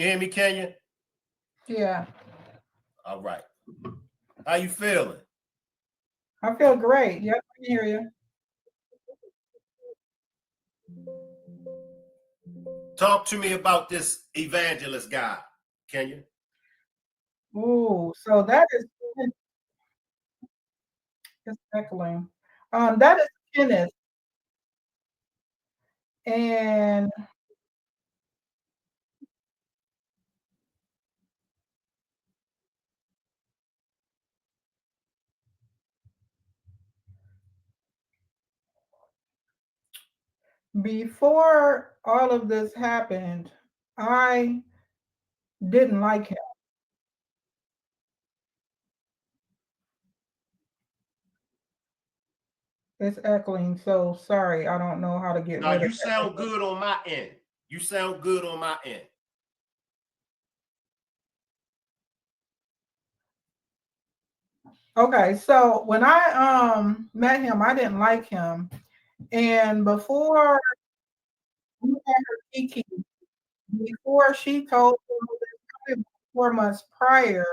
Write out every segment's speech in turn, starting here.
You hear me, Kenya? Yeah. All right. How you feeling? I feel great. Yep, I can hear you. Talk to me about this evangelist guy, Kenya. Ooh, so that is it's echoing. That is Kenneth. And before all of this happened, I didn't like him. It's echoing, so sorry. I don't know how to get Now rid of you that sound echo. good on my end. You sound good on my end. Okay, so when I met him, I didn't like him. And before we had her Kiki, before she told him probably 4 months prior,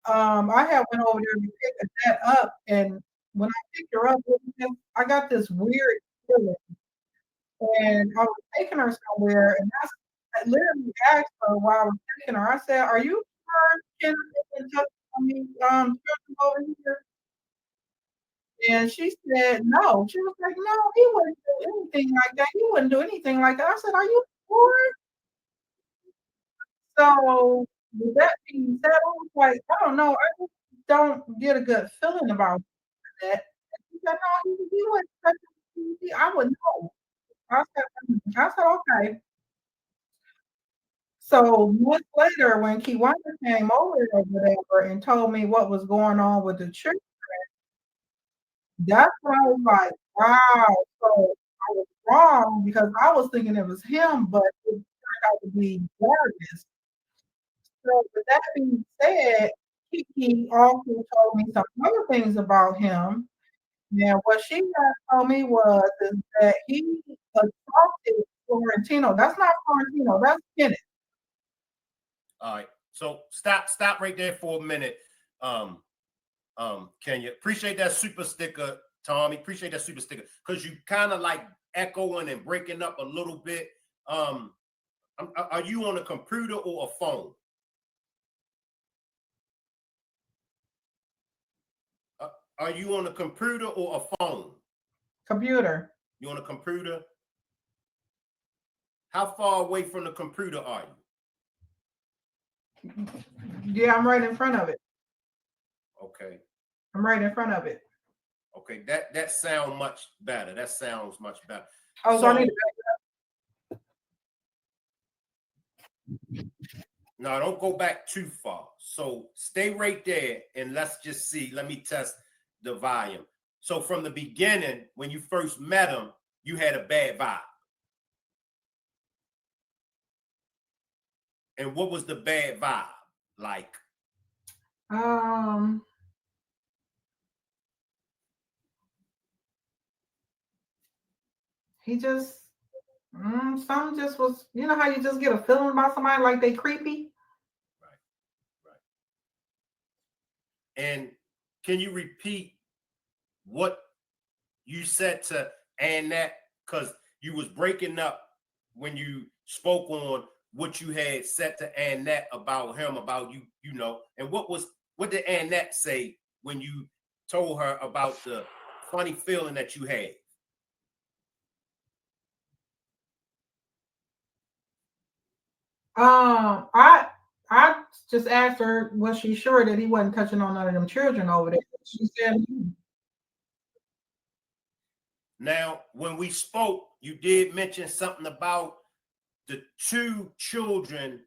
I had went over there to pick Annette up, and when I picked her up, I got this weird feeling, and I was taking her somewhere, and I literally asked her while I was taking her. I said, "Are you sure Ken didn't touch on me, children over here?" And she said, "No." She was like, "No, he wouldn't do anything like that. He wouldn't do anything like that." I said, "Are you sure?" So with that being said, I was like, I don't know. I just don't get a good feeling about that. And she said, "No, he wouldn't touch me. I would know." I said, I said, okay. So months later, when Kiwana came over or whatever and told me what was going on with the church, that's when I was like, wow. So I was wrong because I was thinking it was him, but it turned out to be Jarvis. So with that being said, Kiki also told me some other things about him. Now, what she had told me was is that he assaulted Florentino. That's not Florentino, that's Kenneth. All right. So stop right there for a minute. Kenya. Appreciate that super sticker, Tommy. Appreciate that super sticker. Because you kind of like echoing and breaking up a little bit. Um, are you on a computer or a phone? Uh, are you on a computer or a phone? Computer. You on a computer? How far away from the computer are you? Yeah, I'm right in front of it. Okay. I'm right in front of it. Okay. That sounds much better. That sounds much better. Oh, so I need So to no, don't go back too far. So stay right there and let's just see. Let me test the volume. So from the beginning, when you first met him, you had a bad vibe. And what was the bad vibe like? um he just something just was, you know how you just get a feeling about somebody like they creepy? Right, right. And can you repeat what you said to Annette? Because you was breaking up when you spoke on what you had said to Annette about him, about you, and what did Annette say when you told her about the funny feeling that you had? I just asked her, was she sure that he wasn't touching on none of them children over there? She said, Now, when we spoke, you did mention something about the two children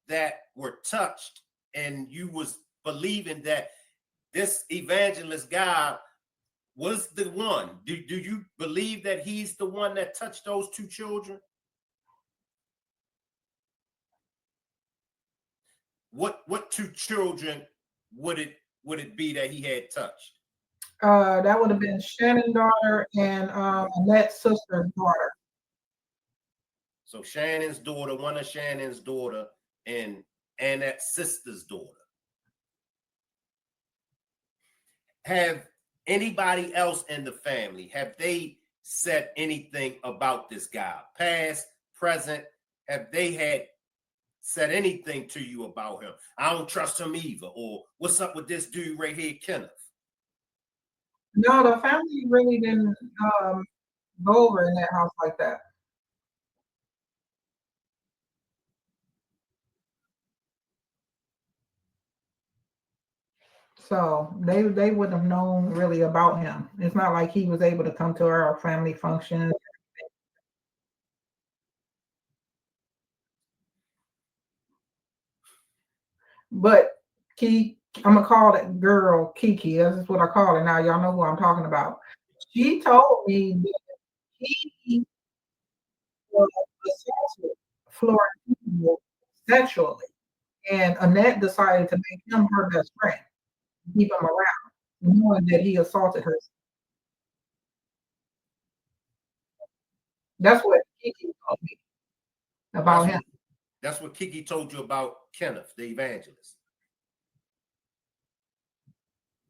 that were touched, and you was believing that this evangelist guy was the one. Do you believe that he's the one that touched those two children? What two children would it be that he had touched? that would have been Shannon's daughter and Annette's sister's daughter. So Shannon's daughter, one of Shannon's daughter, and Annette's sister's daughter. Have anybody else in the family, have they said anything about this guy? Past, present, have they had said anything to you about him? I don't trust him either. Or what's up with this dude right here, Kenneth? No, the family really didn't um, go over in that house like that. So they wouldn't have known really about him. It's not like he was able to come to our family functions. But I'm gonna call that girl Kiki. That's what I call her now. Y'all know who I'm talking about. She told me that he was assaulted Florentino sexually, and Annette decided to make him her best friend, keep him around, knowing that he assaulted her. That's what Kiki told me That's about him. what that's what Kiki told you about Kenneth, the evangelist.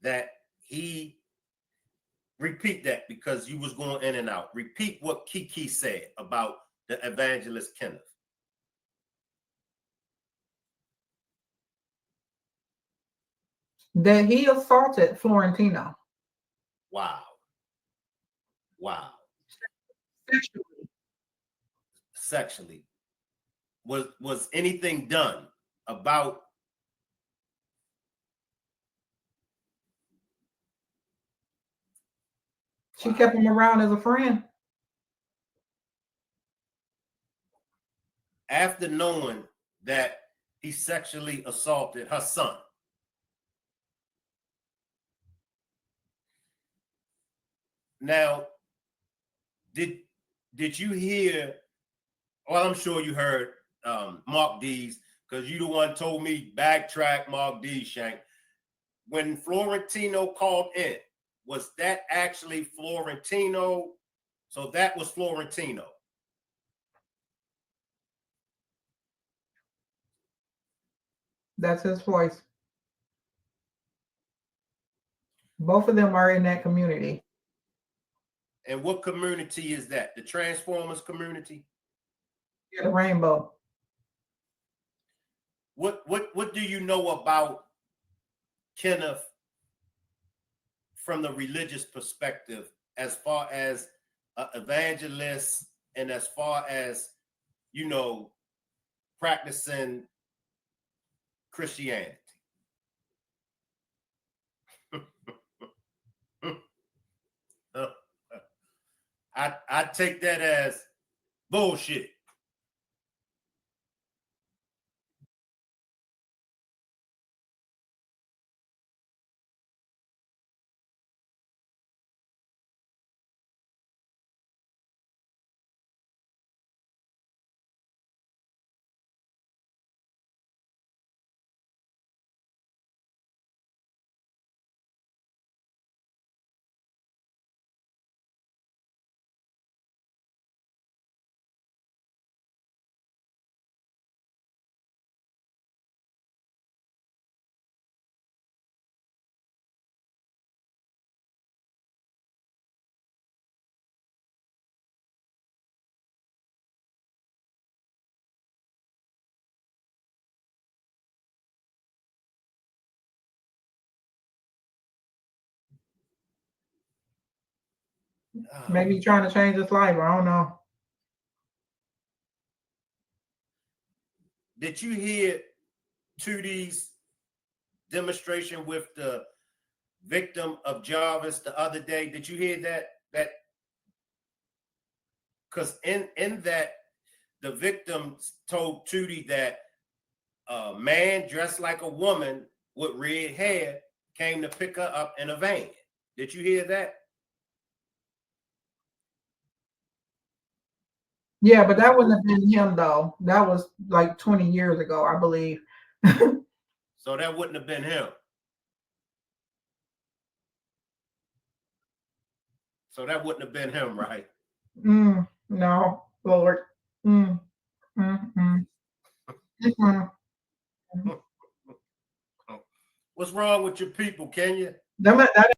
That he repeat that because you was going in and out. Repeat what Kiki said about the evangelist Kenneth. That he assaulted Florentino Wow. Wow. sexually. Sexually. Was anything done about She kept him around as a friend. after knowing that he sexually assaulted her son? Now, did did you hear? Well, I'm sure you heard Mark D's, because you the one told me backtrack Mark D, Shank. When Florentino called in, was that actually Florentino? So that was Florentino. That's his voice. Both of them are in that community. And what community is that? The Transformers community? Yeah, the rainbow. What do you know about Kenneth from the religious perspective, as far as evangelists and as far as, you know, practicing Christianity? I take that as bullshit. Maybe he's trying to change his life. I don't know. Did you hear Tootie's demonstration with the victim of Jarvis the other day? Did you hear that? That because in that, the victim told Tootie that a man dressed like a woman with red hair came to pick her up in a van. Did you hear that? Yeah, but that wouldn't have been him though. That was like 20 years ago, I believe. So that wouldn't have been him. So that wouldn't have been him, right? No, Lord. Mm, mm, mm, mm. What's wrong with your people, Kenya? That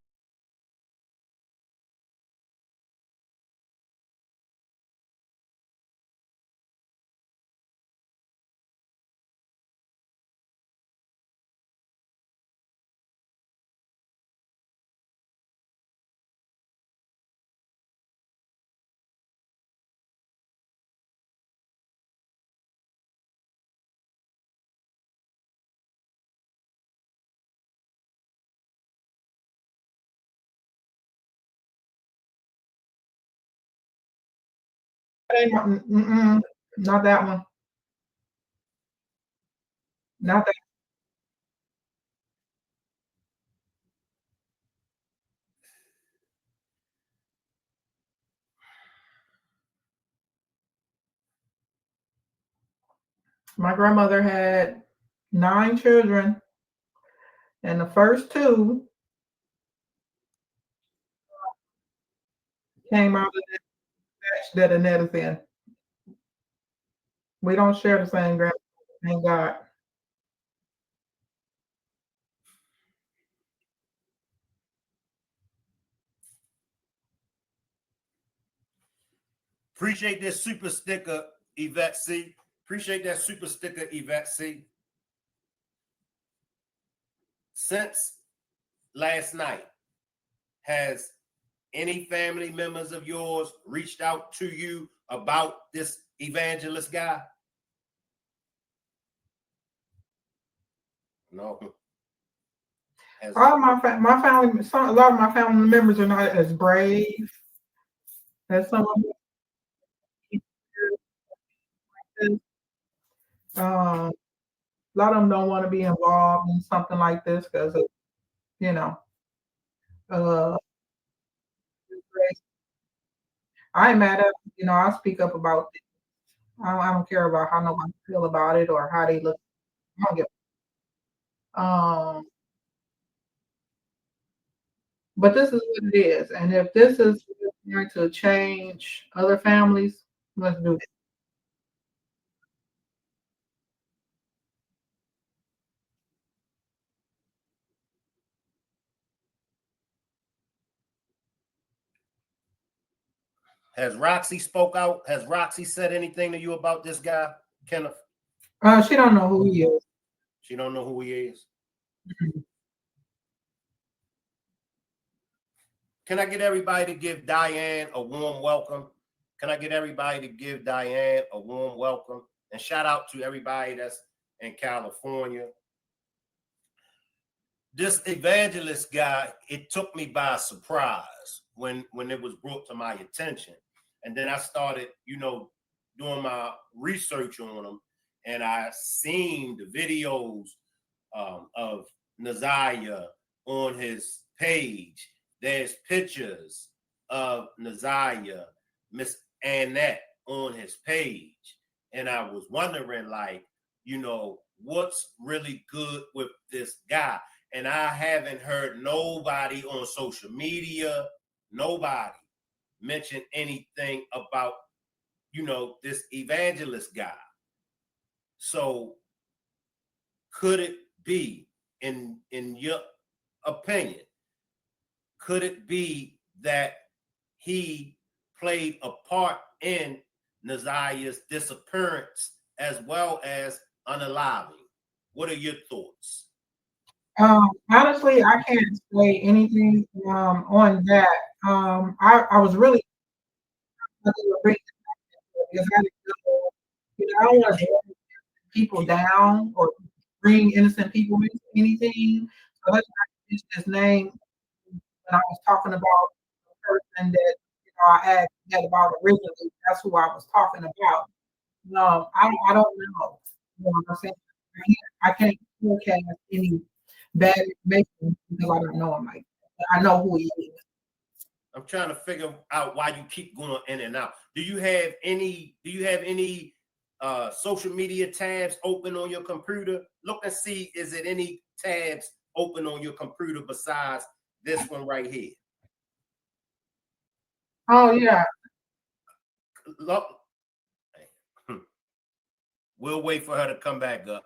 ain't not that one. Not that. My grandmother had 9 children, and the first two came out of the batch that Annette is in. We don't share the same grandmother. Thank God. Appreciate this super sticker, Yvette C. Appreciate that super sticker, Yvette C. Since last night, has any family members of yours reached out to you about this evangelist guy? No. All of my family, a lot of my family members are not as brave as some of them. A lot of them don't want to be involved in something like this because, you know, uh, I ain't mad at, I speak up about it. I don't care about how nobody feel about it or how they look. I don't give. Um, but this is what it is, and if this is going to change other families, let's do it. Has Roxy spoke out? Has Roxy said anything to you about this guy, Kenneth? She don't know who he is. She don't know who he is. Can I get everybody to give Diane a warm welcome? Can I get everybody to give Diane a warm welcome? And shout out to everybody that's in California. This evangelist guy, it took me by surprise when it was brought to my attention. And then I started, doing my research on him, and I seen the videos of Naziah on his page. There's pictures of Naziah, Miss Annette on his page. And I was wondering, like, what's really good with this guy? And I haven't heard nobody on social media, nobody mention anything about, this evangelist guy. So could it be, in your opinion, could it be that he played a part in Naziah's disappearance as well as unaliving? What are your thoughts? Honestly, I can't say anything on that. I was really because I don't want to bring people down or bring innocent people into anything. So let's not use his name when I was talking about the person that I asked that about originally. That's who I was talking about. No, I don't know. You know what I'm saying? I can't forecast any bad information because I don't know him like that. But I know who he is. I'm trying to figure out why you keep going in and out. Do you have any social media tabs open on your computer? Look and see, is it any tabs open on your computer besides this one right here? Oh yeah. Look, we'll wait for her to come back up.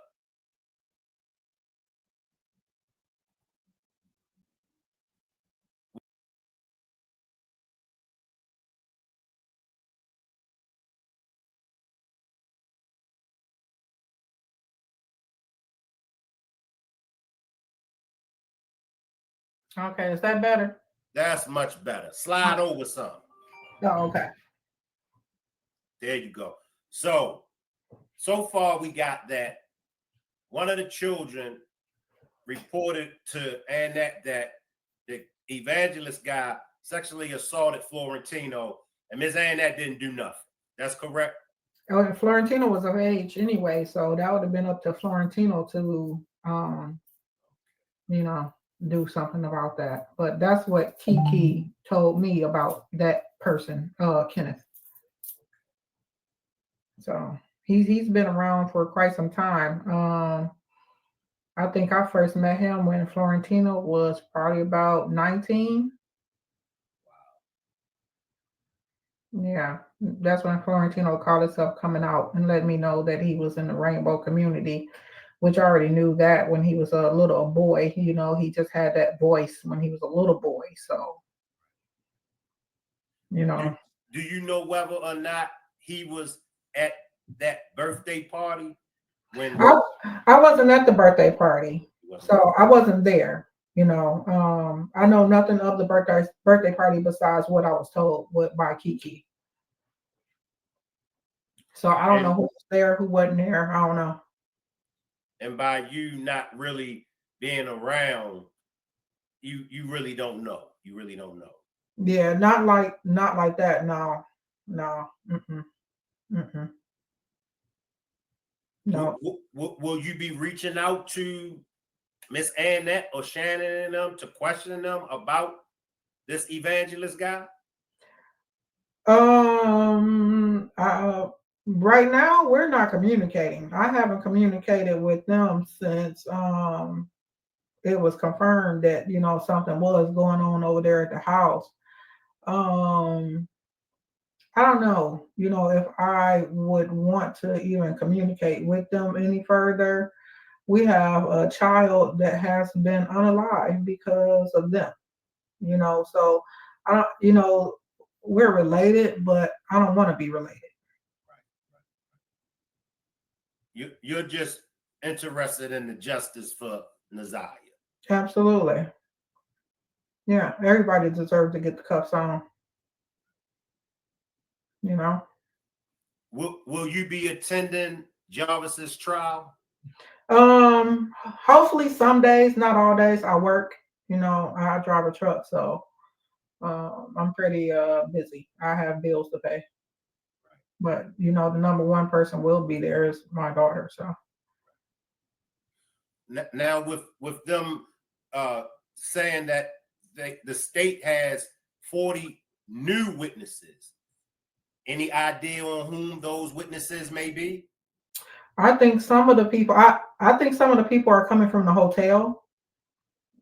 Okay, is that better? That's much better. Slide over some. Oh, okay. There you go. So far we got that one of the children reported to Annette that the evangelist guy sexually assaulted Florentino, and Ms. Annette didn't do nothing. That's correct? Oh, Florentino was of age anyway, so that would have been up to Florentino to, you know, do something about that. But that's what Kiki told me about that person, Kenneth. So he's been around for quite some time. I think I first met him when Florentino was probably about 19. Yeah, that's when Florentino called himself coming out and let me know that he was in the rainbow community, which I already knew that when he was a little boy. You know, he just had that voice when he was a little boy. So, you know. Do you know whether or not he was at that birthday party when I wasn't at the birthday party, so I wasn't there. You know, I know nothing of the birthday party besides what I was told by Kiki. So I don't know who was there, who wasn't there. I don't know. And by you not really being around, you really don't know. You really don't know. Yeah, not like that. No, no. Mm-mm. Mm-mm. No. Will you be reaching out to Miss Annette or Shannon and them to question them about this evangelist guy? Right now we're not communicating. I haven't communicated with them since it was confirmed that, you know, something was going on over there at the house. Um I don't know, you know, if I would want to even communicate with them any further. We have a child that has been unalive because of them, you know. So I don't, you know, we're related, but I don't want to be related. You're just interested in the justice for Naziah. Absolutely. Yeah, everybody deserves to get the cuffs on, you know. Will you be attending Jarvis's trial? Hopefully some days, not all days. I work, you know, I drive a truck, so I'm pretty busy. I have bills to pay. But you know, the number one person will be there is my daughter. So Now with them saying that the state has 40 new witnesses, any idea on whom those witnesses may be? I think some of the people I think some of the people are coming from the hotel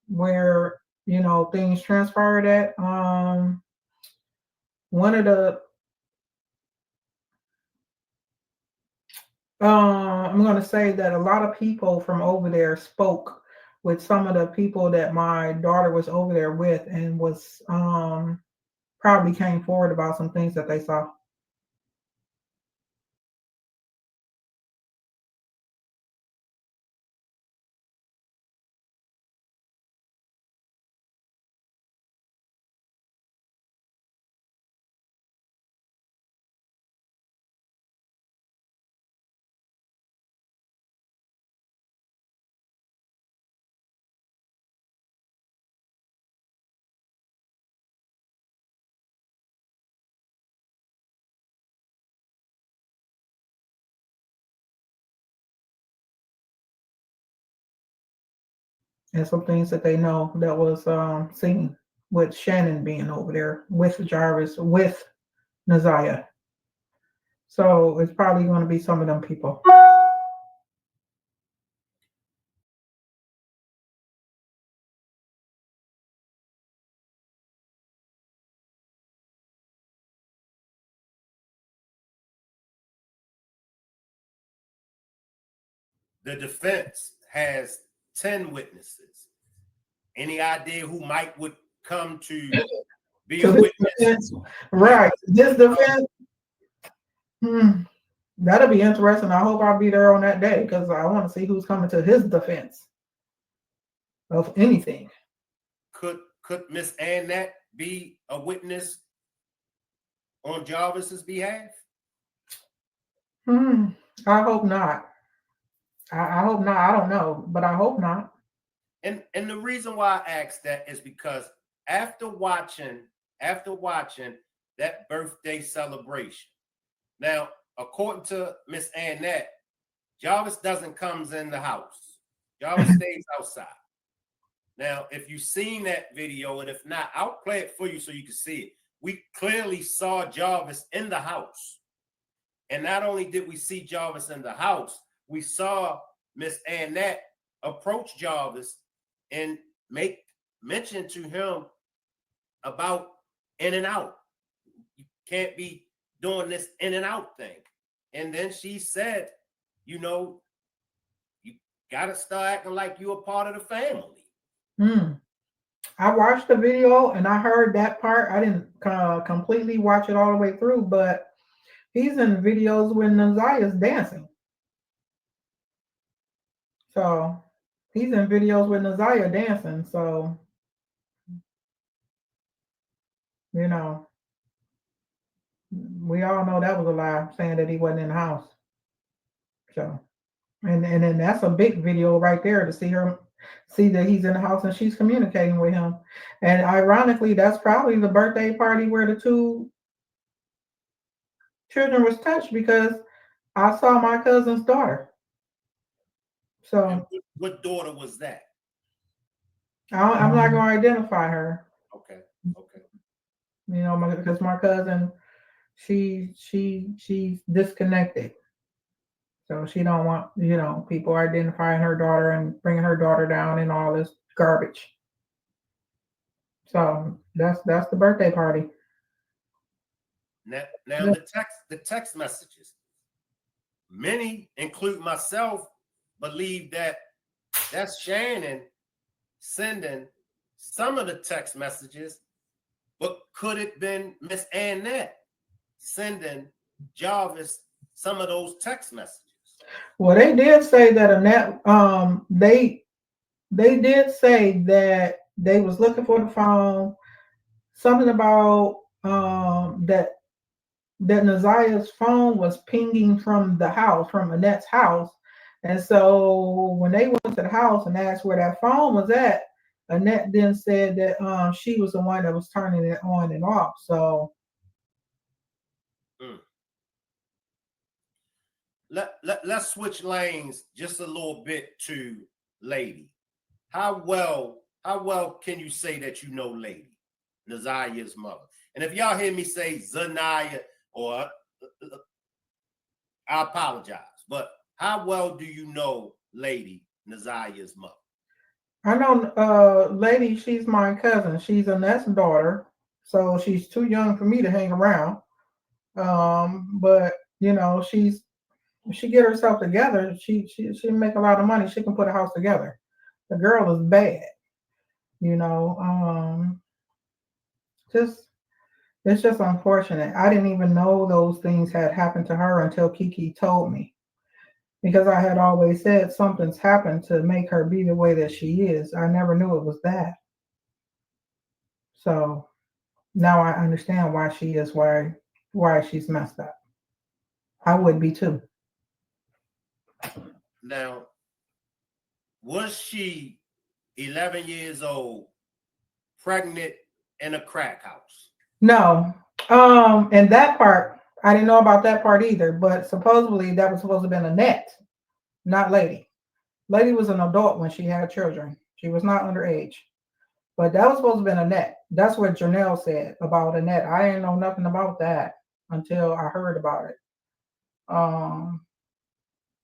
where, you know, things transpired at. One of the I'm going to say that a lot of people from over there spoke with some of the people that my daughter was over there with, and was probably came forward about some things that they saw. And some things that they know that was seen with Shannon being over there with Jarvis with Naziah. So it's probably going to be some of them people. The defense has 10 witnesses. Any idea who might would come to be a witness? Defense, right. This defense, that'll be interesting. I hope I'll be there on that day because I want to see who's coming to his defense of anything. could Miss Annette be a witness on Jarvis's behalf? I hope not. I hope not. I don't know, but I hope not. And the reason why I asked that is because after watching that birthday celebration, now according to Miss Annette, Jarvis doesn't comes in the house. Jarvis stays outside. Now, if you've seen that video, and if not, I'll play it for you so you can see it. We clearly saw Jarvis in the house. And not only did we see Jarvis in the house, we saw Miss Annette approach Jarvis and make mention to him about in and out. You can't be doing this in and out thing. And then she said, you know, you got to start acting like you're a part of the family. I watched the video and I heard that part. I didn't completely watch it all the way through, but he's in videos when Nazia's dancing. So he's in videos with Nazia dancing. So, you know, we all know that was a lie, saying that he wasn't in the house. So, and then that's a big video right there to see that he's in the house and she's communicating with him. And ironically, that's probably the birthday party where the two children was touched, because I saw my cousin's daughter. So, and what daughter was that? I'm not going to identify her. Okay. You know, because my cousin, she's disconnected. So she don't want, people identifying her daughter and bringing her daughter down and all this garbage. So that's the birthday party. Now the text messages. Many, include myself, believe that that's Shannon sending some of the text messages, but could it been Miss Annette sending Jarvis some of those text messages? Well, they did say that Annette, they did say that they was looking for the phone, something about that Nazia's phone was pinging from the house, from Annette's house. And so when they went to the house and asked where that phone was at, Annette then said that she was the one that was turning it on and off. So let's switch lanes just a little bit to Lady. How well can you say that you know Lady, Nazia's mother? And if y'all hear me say Zanaya, or I apologize, but how well do you know Lady, Nazia's mother? I know Lady, she's my cousin. She's Annette's daughter. So she's too young for me to hang around. But she get herself together. She make a lot of money. She can put a house together. The girl is bad. It's just unfortunate. I didn't even know those things had happened to her until Kiki told me, because I had always said something's happened to make her be the way that she is. I never knew it was that. So now I understand why she is why she's messed up. I would be too. Now, was she 11 years old, pregnant in a crack house? No. And that part, I didn't know about that part either, but supposedly that was supposed to have been Annette, not Lady. Lady was an adult when she had children. She was not underage. But that was supposed to have been Annette. That's what Janelle said about Annette. I didn't know nothing about that until I heard about it.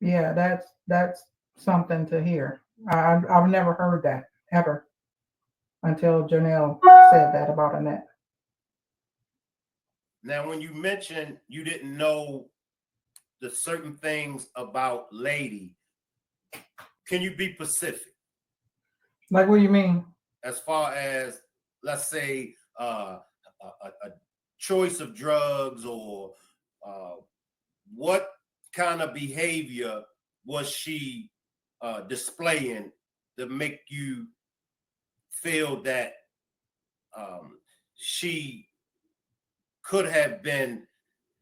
Yeah, that's something to hear. I've never heard that ever until Janelle said that about Annette. Now, when you mentioned you didn't know the certain things about Lady, can you be specific? Like, what do you mean? As far as, let's say, a choice of drugs, or what kind of behavior was she displaying to make you feel that she could have been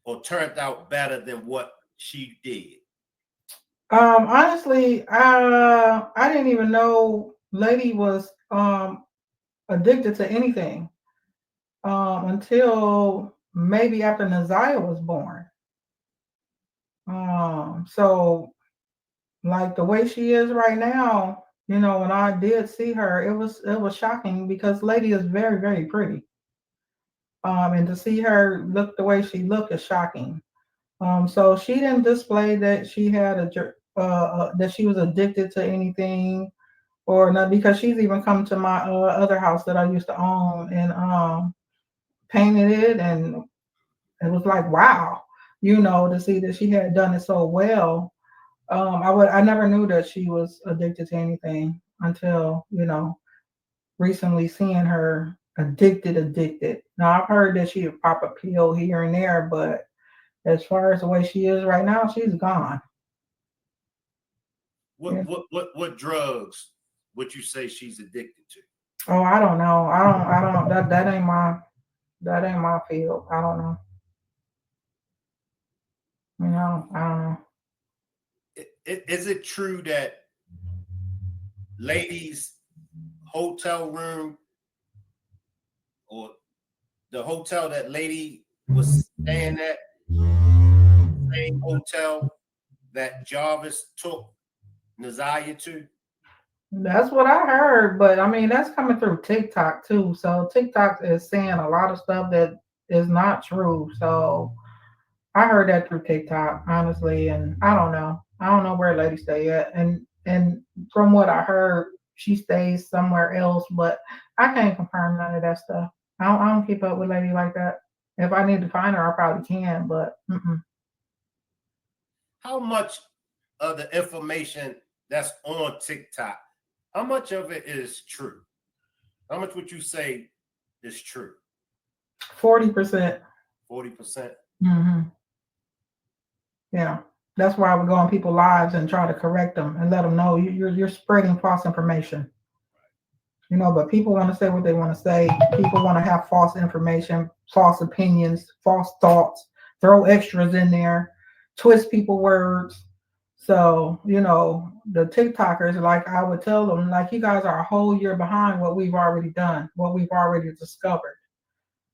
or turned out better than what she did? Honestly, I didn't even know Lady was addicted to anything until maybe after Naziah was born. So like the way she is right now, when I did see her, it was shocking because Lady is very, very pretty. And to see her look the way she looked is shocking. So she didn't display that she had that she was addicted to anything or not, because she's even come to my other house that I used to own and painted it, and it was like wow, to see that she had done it so well. I never knew that she was addicted to anything until recently seeing her addicted. Now I've heard that she would pop a pill here and there, but as far as the way she is right now, she's gone. Yeah. What drugs would you say she's addicted to? Oh, I don't know. I don't. That ain't my field. I don't know. I don't know. Is it true that ladies' hotel room or the hotel that lady was staying at, same hotel that Jarvis took Naziah to? That's what I heard, but I mean that's coming through TikTok too. So TikTok is saying a lot of stuff that is not true. So I heard that through TikTok, honestly, and I don't know. I don't know where Lady stay at, and from what I heard, she stays somewhere else, but I can't confirm none of that stuff. I don't keep up with Lady like that. If I need to find her, I probably can, but How much of the information that's on TikTok, how much of it is true? How much would you say is true? 40%. 40%? Mm-hmm. Yeah, that's why I would go on people's lives and try to correct them and let them know you're spreading false information. But people want to say what they want to say. People want to have false information, false opinions, false thoughts, throw extras in there, twist people words. So, the TikTokers, like I would tell them, like you guys are a whole year behind what we've already done, what we've already discovered.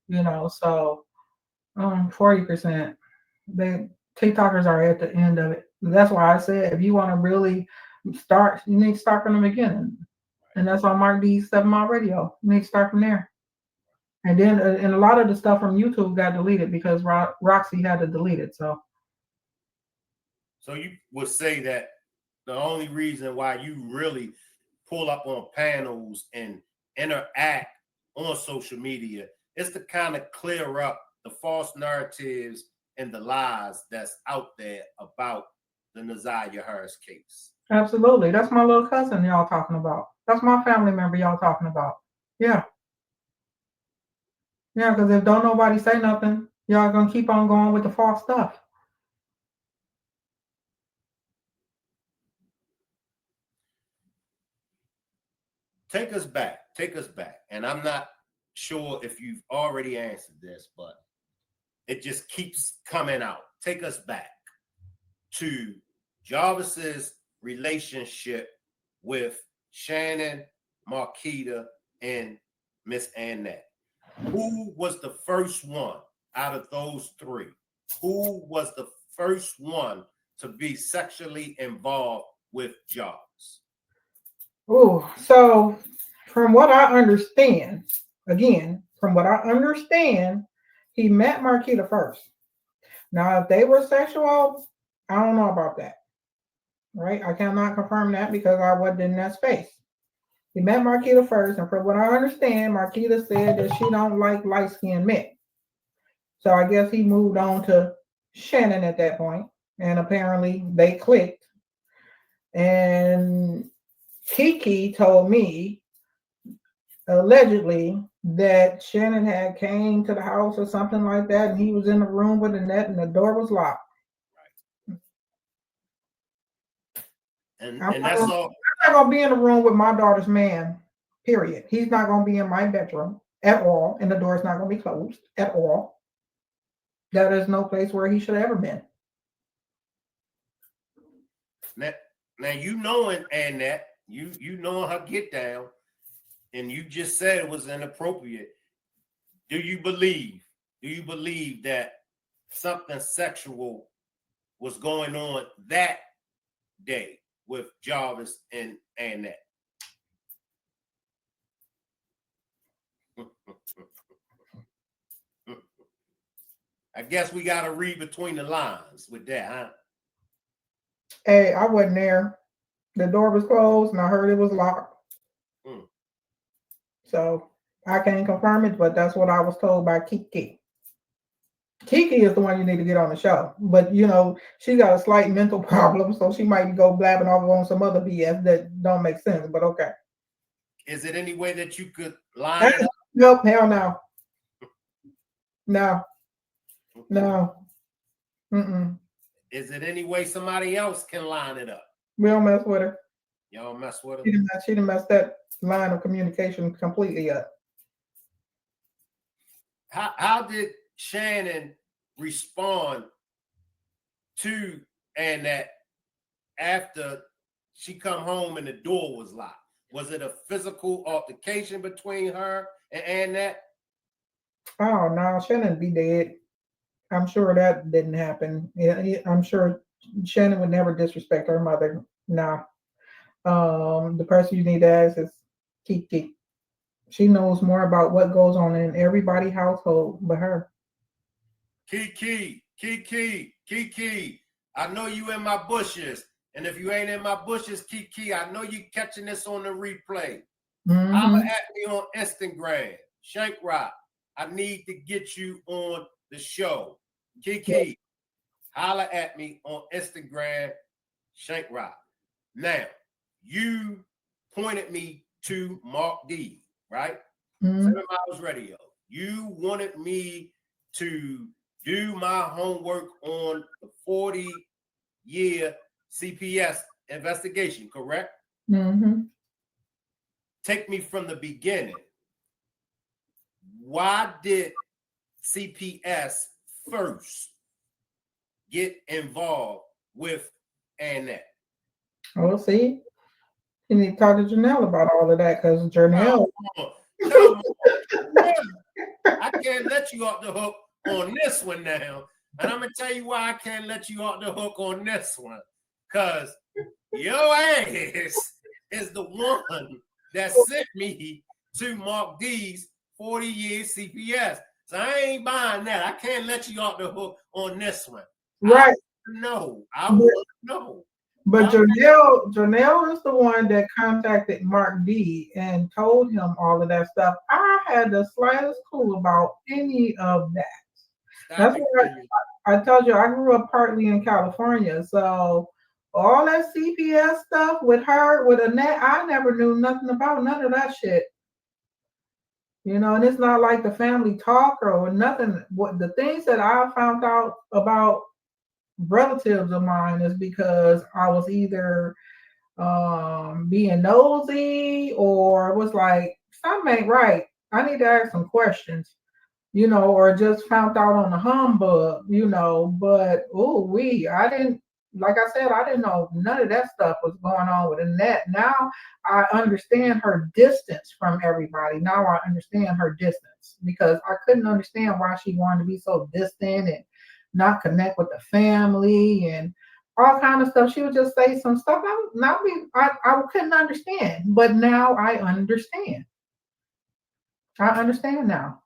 So 40%. They TikTokers are at the end of it. That's why I said if you want to really start, you need to start from the beginning. And that's on Mark D's 7 Mile Radio. You need to start from there. And then and a lot of the stuff from YouTube got deleted because Roxy had to delete it. So you would say that the only reason why you really pull up on panels and interact on social media is to kind of clear up the false narratives and the lies that's out there about the Naziah Harris case. absolutely. That's my little cousin y'all talking about. That's my family member y'all talking about. Yeah. Yeah, because if don't nobody say nothing, y'all gonna keep on going with the false stuff. Take us back. Take us back. And I'm not sure if you've already answered this, but it just keeps coming out. Take us back to Jarvis's relationship with Shannon, Marquita, and Miss Annette. Who was the first one out of those three? Who was the first one to be sexually involved with Jarvis? Oh, so from what I understand, again, from what I understand, he met Marquita first. Now, if they were sexual, I don't know about that. Right? I cannot confirm that because I wasn't in that space. He met Marquita first, and from what I understand, Marquita said that she don't like light-skinned men. So I guess he moved on to Shannon at that point, and apparently they clicked. And Kiki told me allegedly that Shannon had came to the house or something like that, and he was in the room with Annette, and the door was locked. And I'm that's all. not gonna be in the room with my daughter's man. Period. He's not gonna be in my bedroom. at all, and the door is not going to be closed at all. That is no place where he should have ever been. Now you knowing Annette, you knowing her get down, and you just said it was inappropriate. Do you believe that something sexual was going on that day with Jarvis and Annette? I guess we got to read between the lines with that, huh? Hey, I wasn't there. The door was closed, and I heard it was locked. So I can't confirm it, but that's what I was told by Kiki. Kiki is the one you need to get on the show. But, you know, she got a slight mental problem, so she might go blabbing off on some other BS that don't make sense, but okay. Is it any way that you could line it up? Nope, hell no. No. No. Mm-mm. Is it any way somebody else can line it up? We don't mess with her. Y'all mess with her? She done messed that line of communication completely up. How did Shannon respond to Annette after she come home and the door was locked? Was it a physical altercation between her and Annette? Oh no, Shannon be dead. I'm sure that didn't happen. I'm sure Shannon would never disrespect her mother. Nah. The person you need to ask is Kiki. She knows more about what goes on in everybody's household but her. Kiki, I know you in my bushes. And if you ain't in my bushes, Kiki, I know you catching this on the replay. Holla at me on Instagram. Shank Rock, I need to get you on the show. Kiki, holla at me on Instagram. Shank Rock. Now, you pointed me to Mark D, right? 7 Miles Radio. You wanted me to do my homework on the 40-year CPS investigation, correct? Take me from the beginning. Why did CPS first get involved with Annette? Oh, see? You need to talk to Janelle about all of that, because Janelle... Come on. I can't let you off the hook on this one now. And I'm going to tell you why I can't let you off the hook on this one. Because your ass is the one that sent me to Mark D's 40-year CPS. So I ain't buying that. I can't let you off the hook on this one. Right. I want to know. But Janelle is the one that contacted Mark D and told him all of that stuff. I had the slightest clue about any of that. That's why I told you I grew up partly in California. So all that CPS stuff with her, with Annette, I never knew nothing about none of that shit. You know, and it's not like the family talk or nothing. What the things that I found out about relatives of mine is because I was either being nosy or it was like something ain't right. I need to ask some questions, you know, or just found out on the humbug, you know. But I didn't, like I said, I didn't know none of that stuff was going on with Annette. Now I understand her distance from everybody. Now I understand her distance, because I couldn't understand why she wanted to be so distant and not connect with the family and all kind of stuff. She would just say some stuff I couldn't understand, but now I understand. I understand now.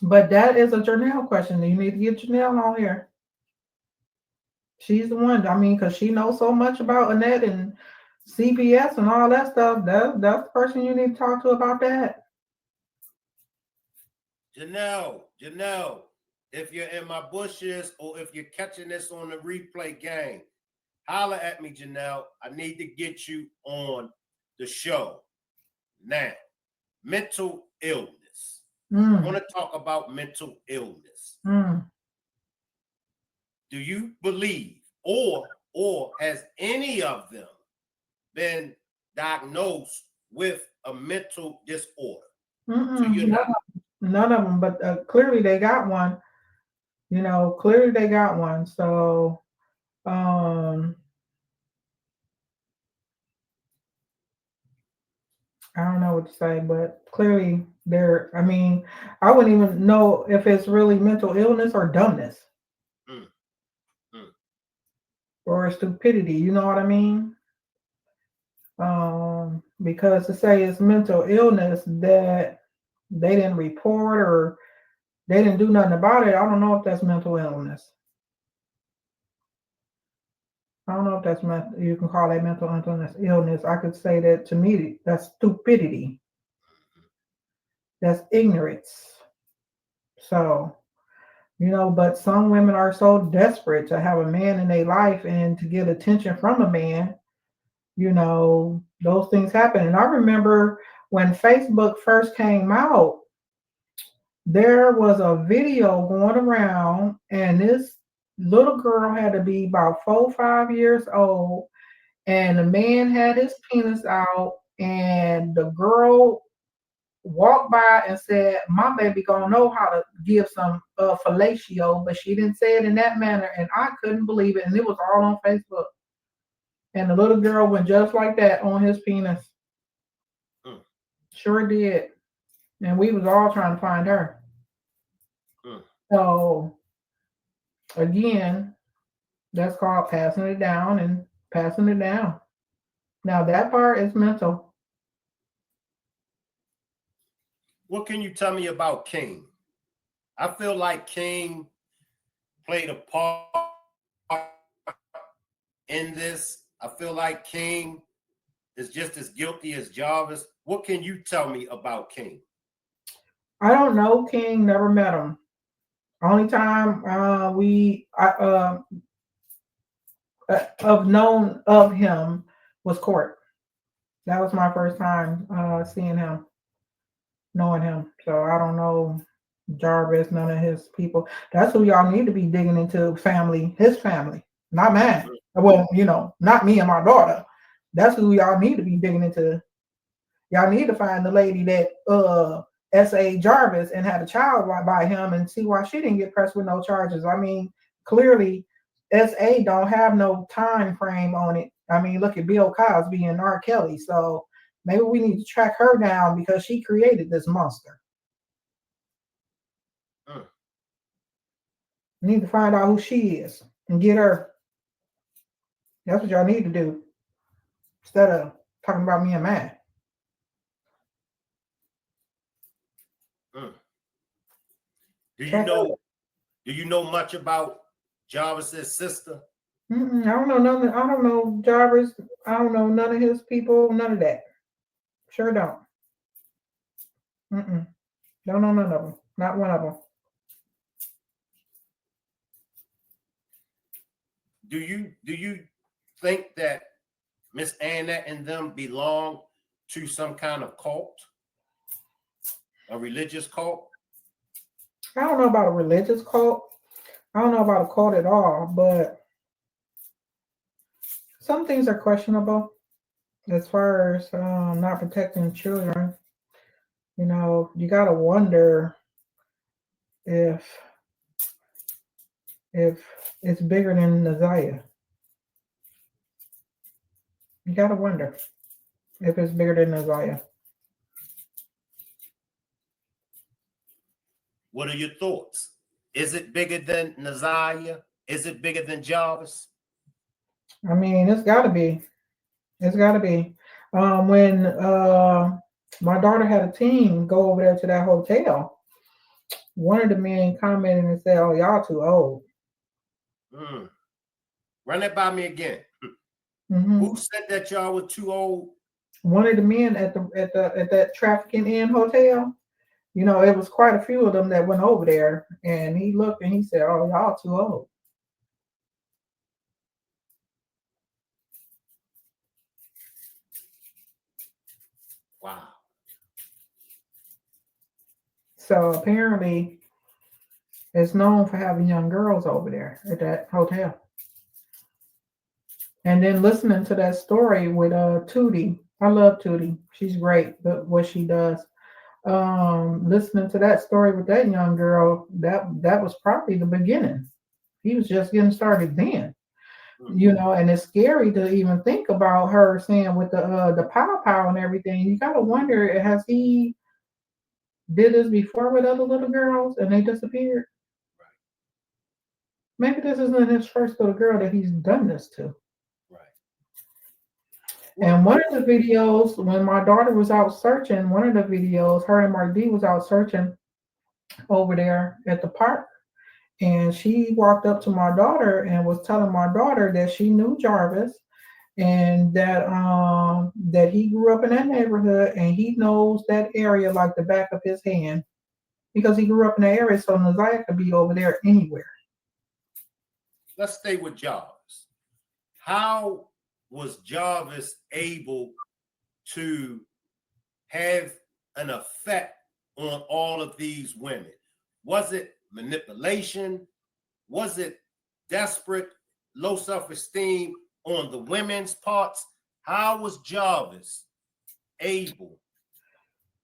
But that is a Janelle question. You need to get Janelle on here. She's the one. I mean, because she knows so much about Annette and CPS and all that stuff. That's the person you need to talk to about that. Janelle, if you're in my bushes or if you're catching this on the replay game, holla at me, Janelle. I need to get you on the show. Now, mental illness. I want to talk about mental illness. Do you believe, or has any of them been diagnosed with a mental disorder? So you're not. None of them, but clearly they got one. Clearly they got one. So, um, I don't know what to say, but clearly they're. I mean, I wouldn't even know if it's really mental illness or dumbness Mm, mm, or stupidity. You know what I mean? Because to say it's mental illness that they didn't report or they didn't do nothing about it, I don't know if that's mental illness. I don't know if that's you can call that mental illness. I could say that to me, that's stupidity. That's ignorance. So, but some women are so desperate to have a man in their life and to get attention from a man, those things happen. And I remember when Facebook first came out, there was a video going around, and this little girl had to be about 4 or 5 years old, and the man had his penis out, and the girl walked by and said, "My baby gonna know how to give some fellatio," but she didn't say it in that manner, and I couldn't believe it, and it was all on Facebook. And the little girl went just like that on his penis. mm, Sure did. And we was all trying to find her. mm. So again, that's called passing it down and passing it down. Now that part is mental. What can you tell me about King? I feel like King played a part in this. I feel like King is just as guilty as Jarvis. What can you tell me about King? I don't know King, never met him. Only time of known of him was court. That was my first time seeing him, knowing him. So I don't know Jarvis, none of his people. That's who y'all need to be digging into family, his family, not mine. Well, not me and my daughter. That's who y'all need to be digging into. Y'all need to find the lady that S.A. Jarvis and had a child by him and see why she didn't get pressed with no charges. I mean, clearly S.A. don't have no time frame on it. I mean, look at Bill Cosby and R. Kelly. So maybe we need to track her down because she created this monster. We need to find out who she is and get her. That's what y'all need to do instead of talking about me and Matt. Do you know much about Jarvis's sister? I don't know nothing. I don't know Jarvis. I don't know none of his people. None of that. Sure don't. Don't know none of them. Not one of them. Do you think that Miss Annette and them belong to some kind of cult, a religious cult? I don't know about a religious cult. I don't know about a cult at all, but some things are questionable as far as not protecting children. You got to wonder if it's bigger than Nazaya. You got to wonder if it's bigger than Nazaya. What are your thoughts? Is it bigger than Nazaya? Is it bigger than Jarvis? I mean, it's got to be. It's got to be. When my daughter had a team go over there to that hotel, one of the men commented and said, "Oh, y'all too old." Run that by me again. Mm-hmm. Who said that y'all were too old? One of the men at that trafficking inn hotel. It was quite a few of them that went over there, and he looked and he said, "Oh, y'all too old." Wow. So apparently, it's known for having young girls over there at that hotel. And then listening to that story with Tootie, I love Tootie. She's great, what she does. listening to that story with that young girl, that was probably the beginning. He was just getting started then. And it's scary to even think about her saying with the pow and everything. You gotta wonder, has he did this before with other little girls and they disappeared? Right. Maybe this isn't his first little girl that he's done this to. Right. And one of the videos, when my daughter was out searching, one of the videos, her and Mark D was out searching over there at the park. And she walked up to my daughter and was telling my daughter that she knew Jarvis and that he grew up in that neighborhood and he knows that area like the back of his hand because he grew up in the area, so Naziah could be over there anywhere. Let's stay with Jarvis. How was Jarvis able to have an effect on all of these women? Was it manipulation? Was it desperate, low self-esteem on the women's parts? How was Jarvis able?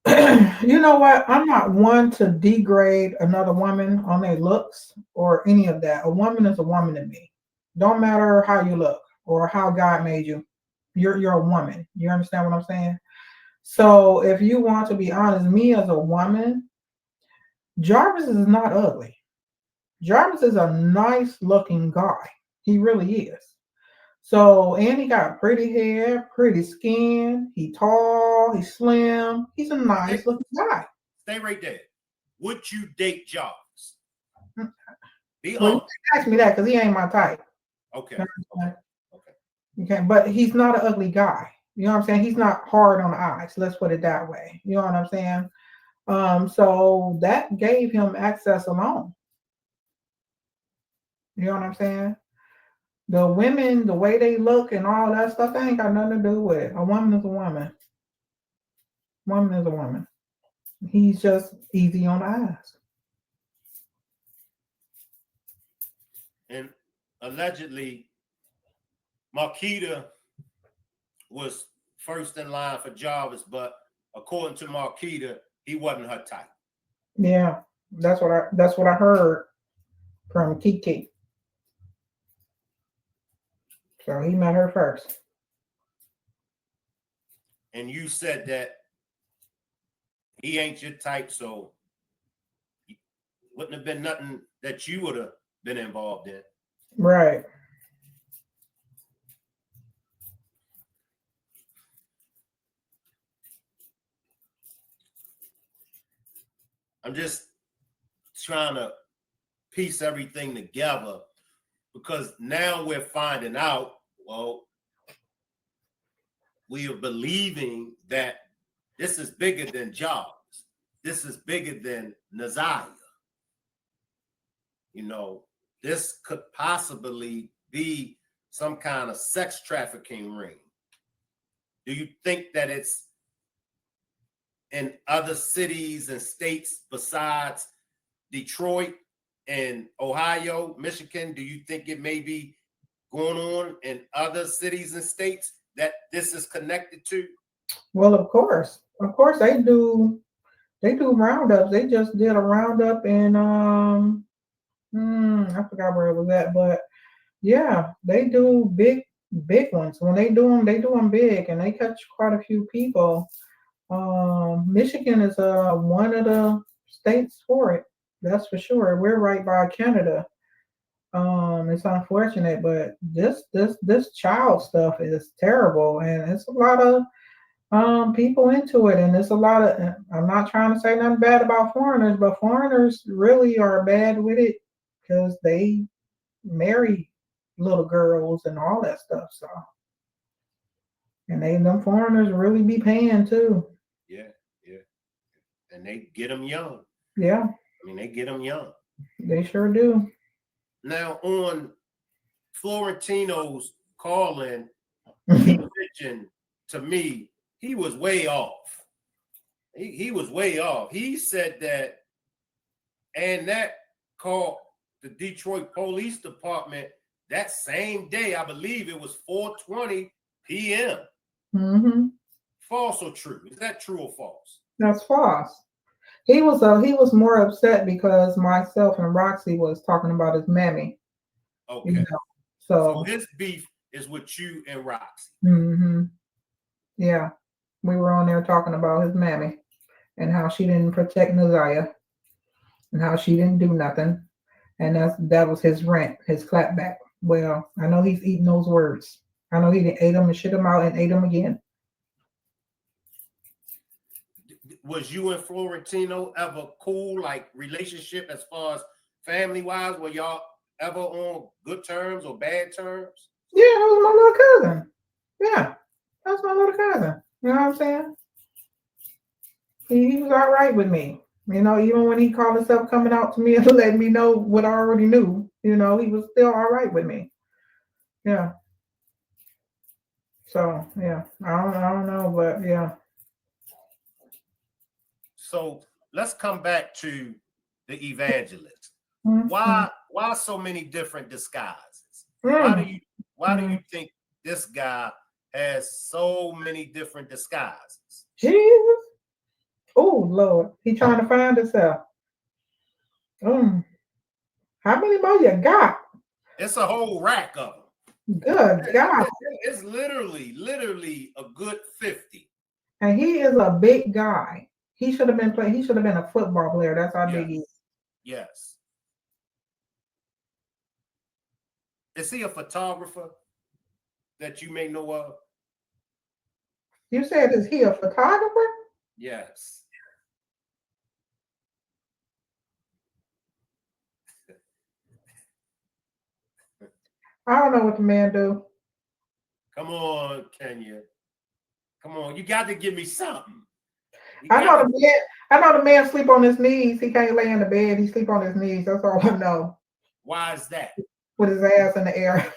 You know what? I'm not one to degrade another woman on their looks or any of that. A woman is a woman to me. Don't matter how you look or how God made you. You're a woman. You understand what I'm saying? So if you want to be honest, me as a woman, Jarvis is not ugly. Jarvis is a nice looking guy. He really is. So, and he got pretty hair, pretty skin. He tall, he's slim. He's a nice looking guy. Stay right there. Would you date Jarvis? Be Well, honest. you ask me that because he ain't my type. Okay. Okay. But he's not an ugly guy. You know what I'm saying? He's not hard on the eyes. Let's put it that way. You know what I'm saying? So that gave him access alone. You know what I'm saying? The women, the way they look and all that stuff, that ain't got nothing to do with it. A woman is a woman. Woman is a woman. He's just easy on the eyes. And allegedly, Marquita was first in line for Jarvis, but according to Marquita, he wasn't her type. Yeah, that's what I heard from Kiki. So he met her first. And you said that he ain't your type, so wouldn't have been nothing that you would have been involved in. Right. I'm just trying to piece everything together because now we're finding out, well, we are believing that this is bigger than Jarvis. This is bigger than Naziah. You know, this could possibly be some kind of sex trafficking ring. Do you think that it's in other cities and states besides Detroit and Ohio, Michigan? Do you think it may be going on in other cities and states that this is connected to? Well, of course they do roundups. They just did a roundup in I forgot where it was at, but yeah, they do big ones. When they do them big, and they catch quite a few people. Michigan is one of the states for it. That's for sure. We're right by Canada. It's unfortunate, but this child stuff is terrible, and it's a lot of people into it, and it's a lot of. I'm not trying to say nothing bad about foreigners, but foreigners really are bad with it because they marry little girls and all that stuff. So, and them foreigners really be paying too. Yeah, and they get them young. Yeah, I mean, they get them young. They sure do. Now on Florentino's call-in, he mentioned to me he was way off. He was way off. He said that Annette called the Detroit Police Department that same day. I believe it was 4:20 p.m. Mm-hmm. False or true? Is that true or false? That's false. He was more upset because myself and Roxy was talking about his mammy. You Okay. know, So so his beef is with you and Roxy. yeah, we were on there talking about his mammy and how she didn't protect Naziah and how she didn't do nothing, and that was his rant, his clapback. Well, I know he's eating those words. I know he didn't ate them and shit them out and ate them again. Was you and Florentino ever cool, like relationship as far as family wise? Were y'all ever on good terms or bad terms? Yeah, that was my little cousin. Yeah, that's my little cousin. You know what I'm saying? He was all right with me. Even when he called himself coming out to me and letting me know what I already knew, he was still all right with me. Yeah. So yeah, I don't know, but yeah. So let's come back to the evangelist. Mm-hmm. Why so many different disguises? Why do Mm-hmm. you why do you think this guy has so many different disguises? Jesus. Oh Lord, he trying to find himself. Mm. How many more you got? It's a whole rack of them. Good God. It's literally a good 50. And he is a big guy. He should have been playing. He should have been a football player. That's how big he is. Yes. Is he a photographer that you may know of? You said, is he a photographer? Yes. I don't know what the man do. Come on, Kenya. Come on. You got to give me something. I know the man sleep on his knees. He can't lay in the bed. He sleep on his knees. That's all I know. Why is that? With his ass in the air.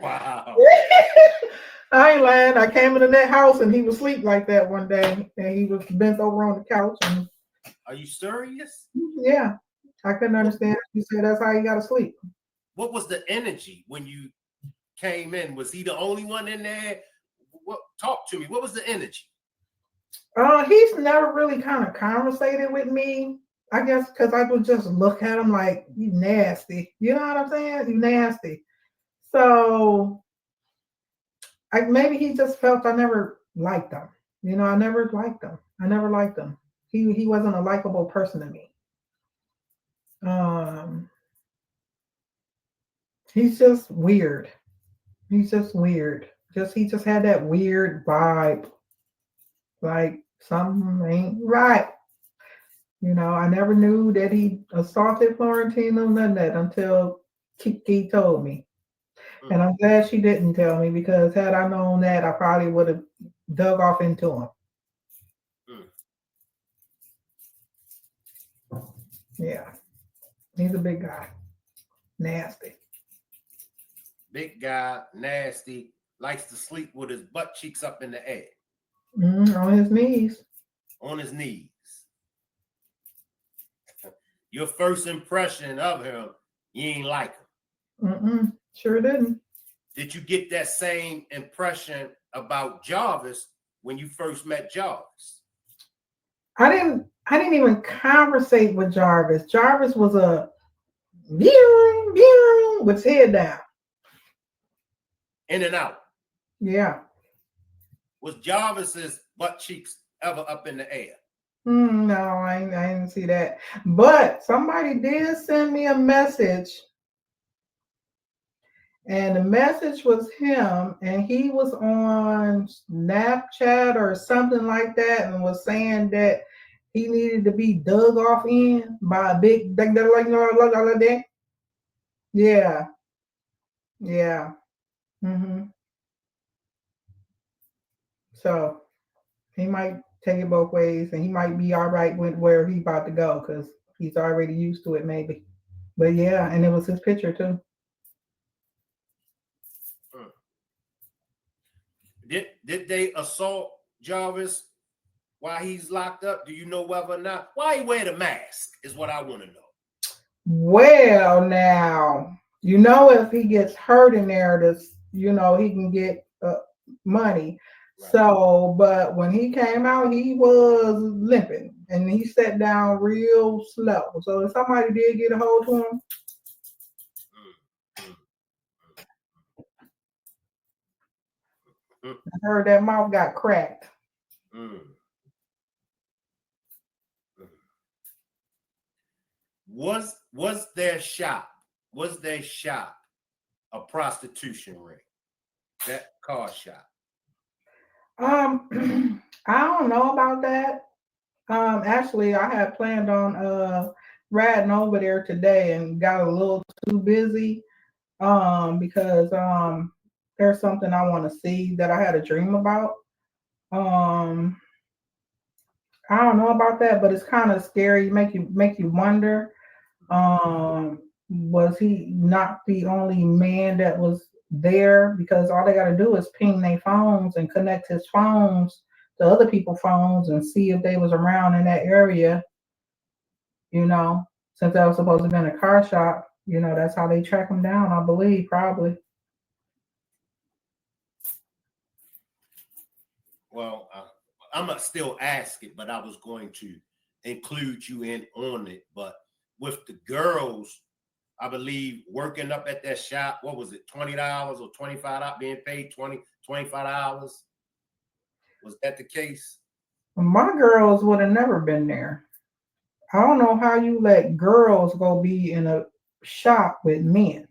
Wow. I ain't lying. I came into that house and he was asleep like that one day, and he was bent over on the couch. And Are you serious? yeah, I couldn't understand. He said that's how he got to sleep. What was the energy when you came in? Was he the only one in there? Talk to me. What was the energy? He's never really kind of conversated with me. I guess because I would just look at him like, you nasty. You know what I'm saying? You nasty. So maybe he just felt I never liked him. I never liked him. I never liked him. He wasn't a likable person to me. He's just weird. He's just weird. He just had that weird vibe. Like something ain't right. I never knew that he assaulted Florentino, none of that until Kiki told me. And I'm glad she didn't tell me, because had I known that, I probably would have dug off into him. Yeah. He's a big guy. Nasty. Big guy, nasty, likes to sleep with his butt cheeks up in the air. On his knees. On his knees. Your first impression of him, you ain't like him. Sure didn't. Did you get that same impression about Jarvis when you first met Jarvis? I didn't even conversate with Jarvis. Jarvis was a with his head down. In and out. Yeah. Was Jarvis's butt cheeks ever up in the air? No, I didn't see that. But somebody did send me a message. And the message was him, and he was on Snapchat or something like that, and was saying that he needed to be dug off in by a big like that. Yeah. Yeah. So he might take it both ways, and he might be all right with where he's about to go, because he's already used to it, maybe. But yeah, and it was his picture too. Did they assault Jarvis while he's locked up? Do you know whether or not? Why he wear the mask is what I want to know. Well, now, if he gets hurt in there, he can get money. Right. So, but when he came out, he was limping and he sat down real slow. So, if somebody did get a hold to him, Mm, mm, I heard that mouth got cracked. mm, mm, mm. Was their shop a prostitution ring? That car shop. I don't know about that. Actually, I had planned on riding over there today and got a little too busy. Because there's something I want to see that I had a dream about. Um, I don't know about that, but it's kind of scary. Make you wonder. Was he not the only man that was there? Because all they got to do is ping their phones and connect his phones to other people's phones and see if they was around in that area. You know, since that was supposed to be in a car shop. That's how they track him down. I believe probably. Well, I'm gonna still ask it, but I was going to include you in on it. But with the girls, I believe working up at that shop, what was it, $20 or $25, being paid $25? Was that the case? My girls would have never been there. I don't know how you let girls go be in a shop with men.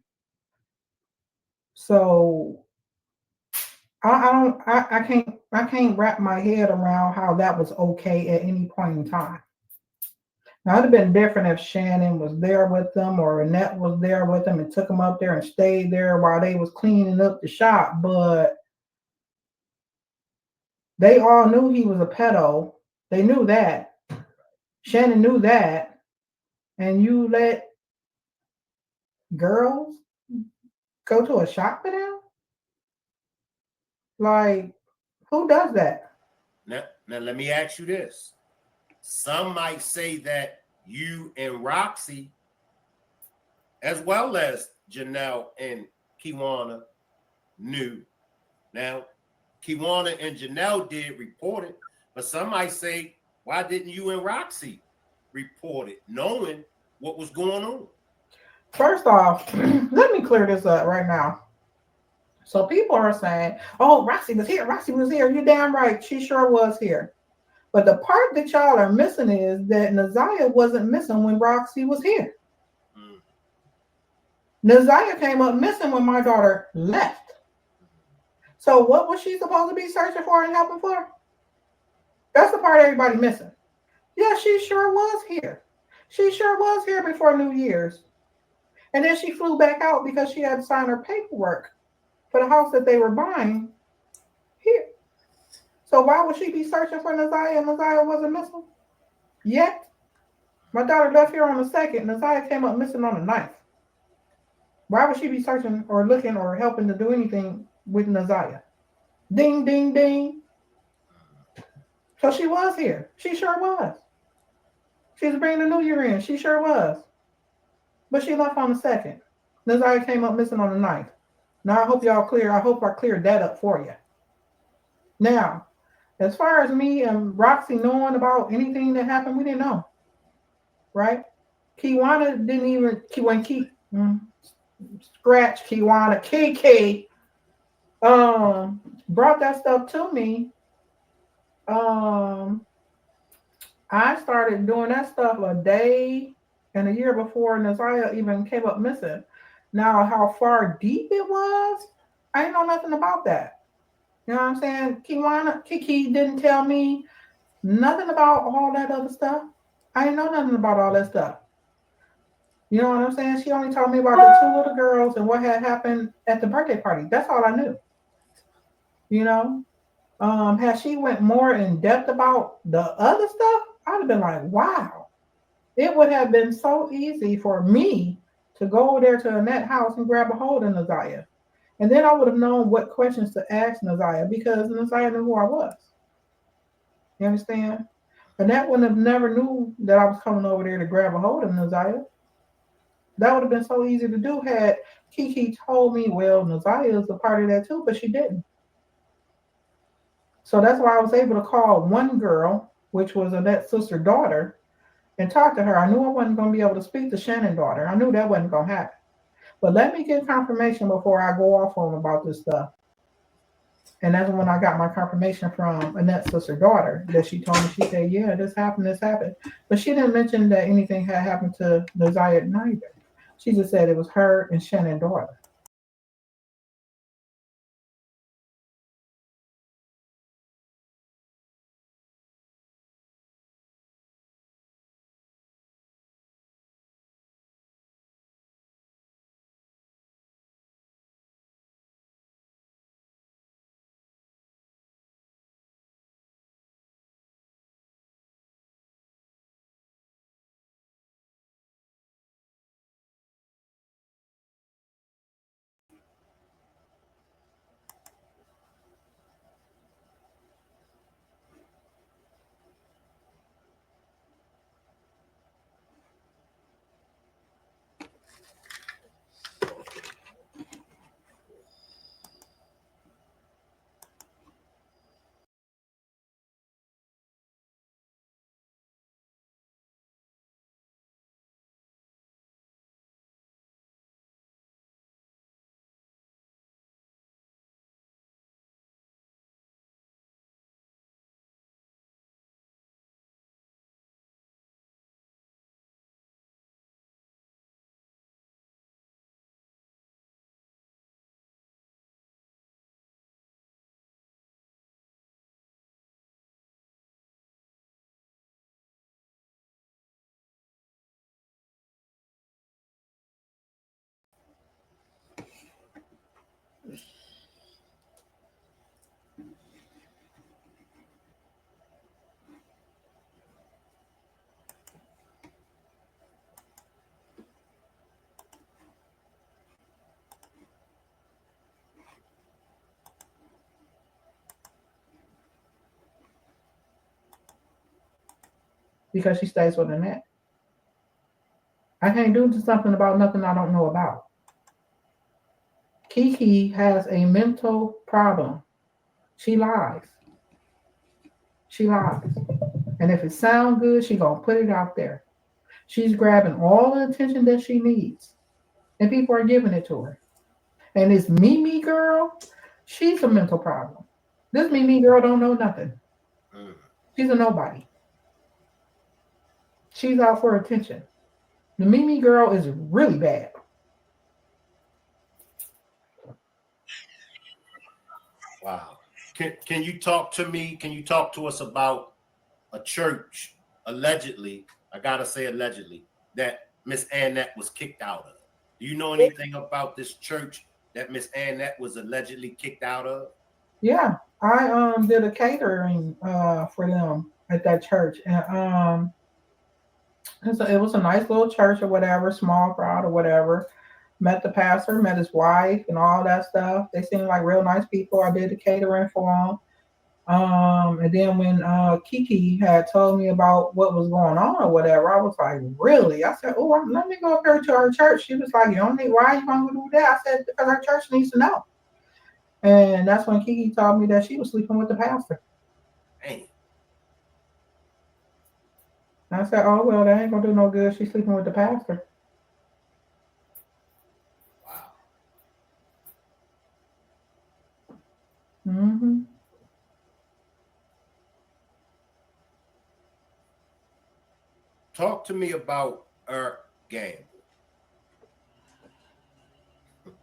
So I can't wrap my head around how that was okay at any point in time. Now it'd have been different if Shannon was there with them or Annette was there with them and took them up there and stayed there while they was cleaning up the shop. But they all knew he was a pedo. They knew that. Shannon knew that. And you let girls go to a shop with him? Like, who does that? Now let me ask you this. Some might say that you and Roxy, as well as Janelle and Kiwana, knew. Now, Kiwana and Janelle did report it, but some might say, why didn't you and Roxy report it, knowing what was going on? First off, let me clear this up right now. So people are saying, oh, Roxy was here. Roxy was here. You're damn right. She sure was here. But the part that y'all are missing is that Naziah wasn't missing when Roxy was here. Mm. Naziah came up missing when my daughter left. So what was she supposed to be searching for and helping for? That's the part everybody missing. Yeah, she sure was here. She sure was here before New Year's. And then she flew back out because she had to sign her paperwork for the house that they were buying here. So why would she be searching for Naziah and Naziah wasn't missing? Yet, my daughter left here on the 2nd. Naziah came up missing on the 9th. Why would she be searching or looking or helping to do anything with Naziah? Ding, ding, ding. So she was here. She sure was. She was bringing the new year in. She sure was. But she left on the 2nd. Naziah came up missing on the 9th. Now I hope I cleared that up for you. Now, as far as me and Roxy knowing about anything that happened, we didn't know. Right? Kiwana didn't even scratch Kiwana. Kiki brought that stuff to me. Um I started doing that stuff a day and a year before Naziah even came up missing. Now, how far deep it was, I didn't know nothing about that. You know what I'm saying? Kiki didn't tell me nothing about all that other stuff. I didn't know nothing about all that stuff. You know what I'm saying? She only told me about the two little girls and what had happened at the birthday party. That's all I knew. You know, had she went more in depth about the other stuff, I'd have been like, wow. It would have been so easy for me to go over there to Annette's house and grab a hold of Naziah. And then I would have known what questions to ask Naziah because Naziah knew who I was. You understand? Annette wouldn't have never knew that I was coming over there to grab a hold of Naziah. That would have been so easy to do had Kiki told me, well, Nazaya is a part of that too, but she didn't. So that's why I was able to call one girl, which was Annette's sister daughter, and talk to her. I knew I wasn't going to be able to speak to Shannon's daughter. I knew that wasn't going to happen. But let me get confirmation before I go off on about this stuff. And that's when I got my confirmation from Annette's sister daughter that she told me, she said, yeah, this happened. But she didn't mention that anything had happened to Nazaya neither. She just said it was her and Shannon's daughter. Because she stays with Annette. I can't do something about nothing I don't know about. Kiki has a mental problem. She lies. She lies. And if it sounds good, she's going to put it out there. She's grabbing all the attention that she needs. And people are giving it to her. And this Mimi girl, she's a mental problem. This Mimi girl don't know nothing. She's a nobody. She's out for attention. The Mimi girl is really bad. Wow. Can you talk to me? Can you talk to us about a church allegedly? I gotta say allegedly that Miss Annette was kicked out of. Do you know anything about this church that Miss Annette was allegedly kicked out of? Yeah, I did a catering for them at that church, and it was a nice little church or whatever, small crowd or whatever. Met the pastor, met his wife, and all that stuff. They seemed like real nice people. I did the catering for them. And then when Kiki had told me about what was going on or whatever, I was like, really? I said, oh, let me go up there to our church. She was like, you don't need, why are you going to do that? I said, because our church needs to know. And that's when Kiki told me that she was sleeping with the pastor. Hey. And I said, oh, well, that ain't going to do no good. She's sleeping with the pastor. Wow. Mm-hmm. Talk to me about Art Gamble.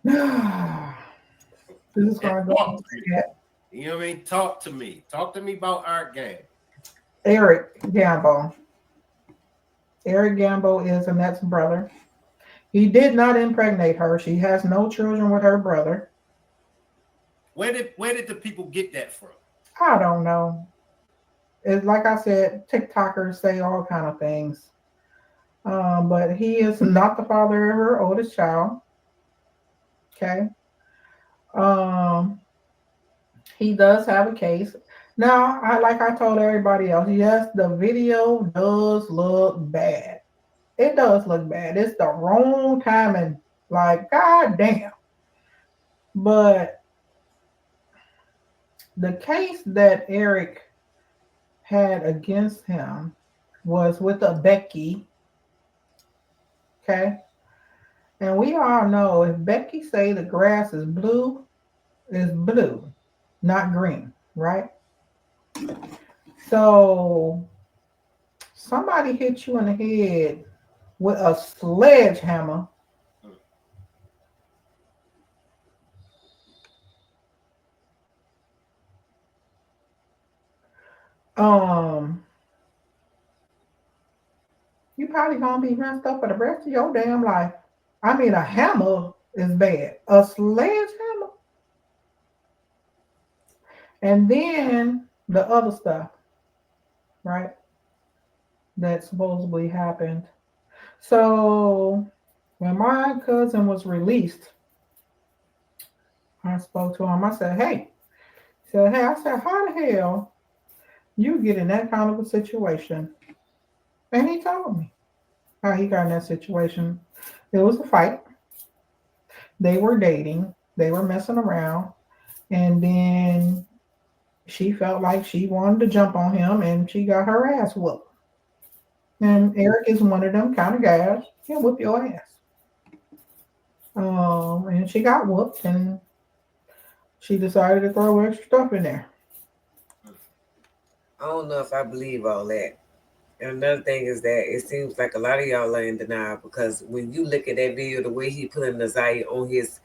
This is going to go. You know what I mean? Talk to me. Talk to me about Art Gamble. Eric Gamble. Eric Gamble is Annette's brother. He did not impregnate her. She has no children with her brother. Where did the people get that from? I don't know. It's like I said, TikTokers say all kind of things. But he is not the father of her oldest child. Okay. Um, he does have a case. Now, like I told everybody else, yes, the video does look bad. It does look bad. It's the wrong time and like, god damn. But the case that Eric had against him was with a Becky. Okay. And we all know if Becky say the grass is blue, it's blue, not green, right? So somebody hit you in the head with a sledgehammer. Um, you probably gonna be messed up for the rest of your damn life. I mean, a hammer is bad. A sledgehammer, and then the other stuff, right? That supposedly happened. So when my cousin was released, I spoke to him. I said, "Hey," I said, "How the hell you get in that kind of a situation?" And he told me how he got in that situation. It was a fight. They were dating. They were messing around, and then she felt like she wanted to jump on him, and she got her ass whooped. And Eric is one of them kind of guys. He'll whoop your ass. And she got whooped, and she decided to throw extra stuff in there. I don't know if I believe all that. And another thing is that it seems like a lot of y'all are in denial because when you look at that video, the way he putting Nazaya on his,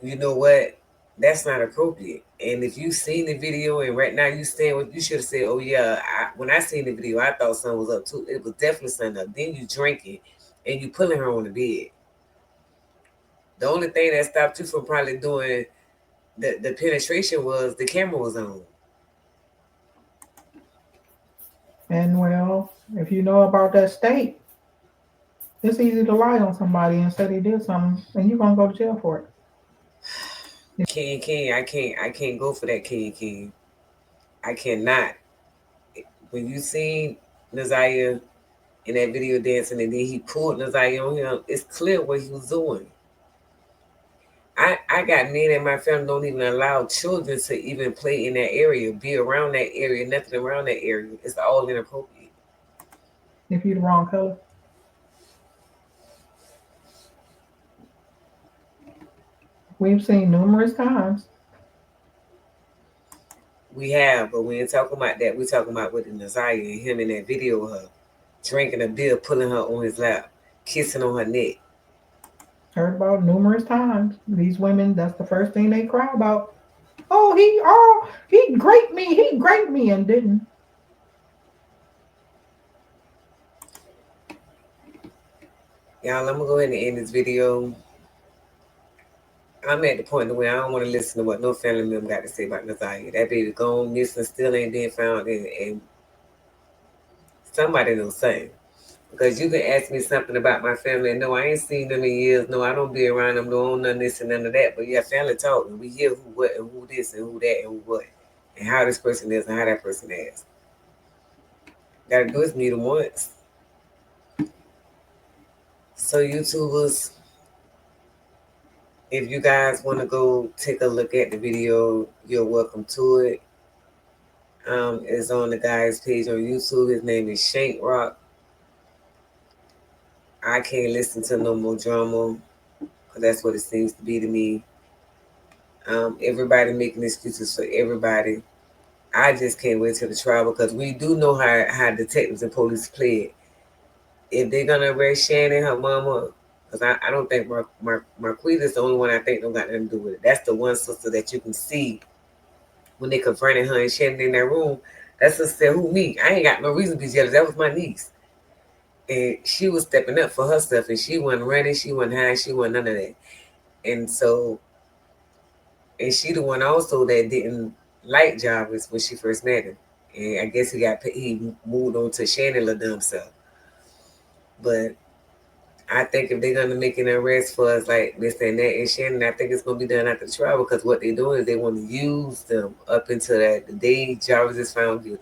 you know what, that's not appropriate. And if you seen the video and right now you stand with, you should have said, oh yeah, when I seen the video, I thought something was up too. It was definitely something up. Then you drinking and you pulling her on the bed. The only thing that stopped you from probably doing the penetration was the camera was on. And well, if you know about that state, it's easy to lie on somebody and say they did something, and you're gonna go to jail for it. King, I can't go for that, King. I cannot. When you seen Nazaya in that video dancing and then he pulled Nazaya on him, it's clear what he was doing. I got men in my family don't even allow children to even play in that area, be around that area, nothing around that area. It's all inappropriate. If you're the wrong color. We've seen numerous times. We have, but we ain't talking about that. We're talking about with the Nazaya and him in that video of her drinking a beer, pulling her on his lap, kissing on her neck. Heard about numerous times. These women, that's the first thing they cry about. Oh, he raped me, and didn't. Y'all, I'm gonna go ahead and end this video. I'm at the point where I don't want to listen to what no family member got to say about Nazaya. That baby gone, missing, still ain't being found, and somebody knows something. Because you can ask me something about my family, and no, I ain't seen them in years. No, I don't be around them. No, none of this and none of that. But yeah, family talk, and we hear who what and who this and who that and who what, and how this person is and how that person is. Gotta do is meet them once. So YouTubers, if you guys want to go take a look at the video, you're welcome to it. It's on the guy's page on YouTube. His name is Shank Rock. I can't listen to no more drama because that's what it seems to be to me. Everybody making excuses for everybody. I just can't wait till the trial because we do know how detectives and police play it. If they're gonna arrest Shannon, her mama, because I don't think Marquita is the only one I think don't got nothing to do with it. That's the one sister that you can see when they confronted her and Shannon in that room. That sister said, "Who, me? I ain't got no reason to be jealous. That was my niece." And she was stepping up for her stuff, and she wasn't running, she wasn't hiding, she wasn't none of that. And so, and she the one also that didn't like Jarvis when she first met him. And I guess he moved on to Shannon LaDumb self. But I think if they're gonna make an arrest for us like Miss Annette and Shannon, I think it's gonna be done after the trial because what they're doing is they want to use them up until that the day Jarvis is found guilty.